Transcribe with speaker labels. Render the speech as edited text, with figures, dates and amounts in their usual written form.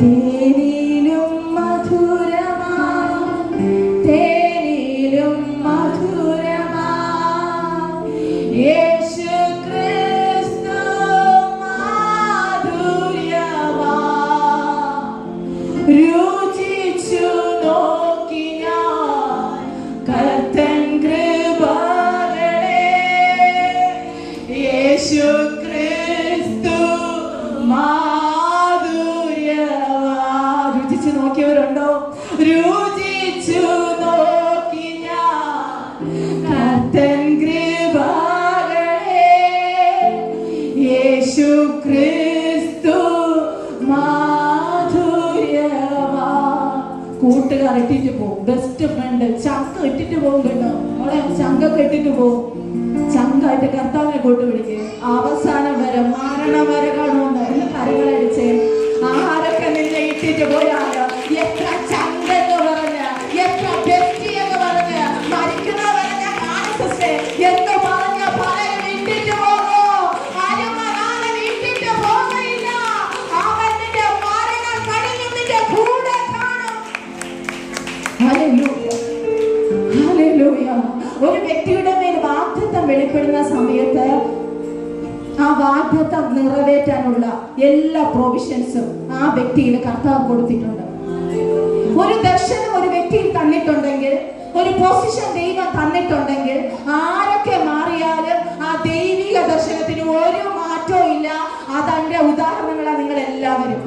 Speaker 1: തേനിലും മധുരമാ, തേനിലും മധുരമാ യേശു ക്രിസ്തു മാധുര്യമാ. രുചിച്ചു നോക്കി ഞാൻ കർത്തൻ കൃപകളെ, യേശു ക്രിസ്തു മാധുര്യമാ. രുചിച്ചു നോക്കിയവരുണ്ടോ? രുചിച്ചു നോക്കി ഞാൻ കർത്തൻ കൃപകളെ, യേശു ക്രിസ്തു മാധുര്യമാ. കൂട്ടുകാർ ഇട്ടിട്ട് പോകും, ബെസ്റ്റ് ഫ്രണ്ട് ചങ്ക ഇട്ടിട്ട് പോകും കേട്ടോ. അവളെ ചങ്കൊക്കെ ഇട്ടിട്ട് പോകും. ചങ്കായിട്ട് കർത്താവിനെ കൂട്ടുപിടിക്കുക. അവസാനം വരെ മരണം വരെ കാണുമെന്ന് എന്ന് കരകളടിച്ചേ. ആരൊക്കെ നിന്നെ ഇട്ടിട്ട് പോയാലോ, എത്ര ചങ്കെന്ന് പറഞ്ഞ, എത്ര ബെസ്റ്റി എന്ന് പറഞ്ഞ, മരിക്കുന്ന പറഞ്ഞ സിസ്റ്റേ എന്ന് പറഞ്ഞ പലരും ഇട്ടിട്ട് പോകുമോ? അരുമനാഥൻ ഇട്ടിട്ട് പോകുകയില്ല. അവൻ നിന്റെ മരണം കഴിഞ്ഞും നിന്റെ കൂടെ കാണും. Hallelujah, hallelujah. ഒരു വ്യക്തിയുടെ മേൽ വാഗ്ദത്തം വെളിപ്പെടുന്ന സമയത്ത് ആ വാഗ്ദത്തം നിറവേറ്റാനുള്ള എല്ലാ പ്രൊവിഷൻസും ആ വ്യക്തിയിൽ കർത്താവ് കൊടുത്തിട്ടുണ്ട്. ഒരു ദർശനം ഒരു വ്യക്തിയിൽ തന്നിട്ടുണ്ടെങ്കിൽ, ഒരു പൊസിഷൻ ദൈവം തന്നിട്ടുണ്ടെങ്കിൽ, ആരൊക്കെ മാറിയാലും ആ ദൈവിക ദർശനത്തിന് ഒരു മാറ്റവും ഇല്ല. അതിന്റെ ഉദാഹരണങ്ങളാണ് നിങ്ങൾ എല്ലാവരും.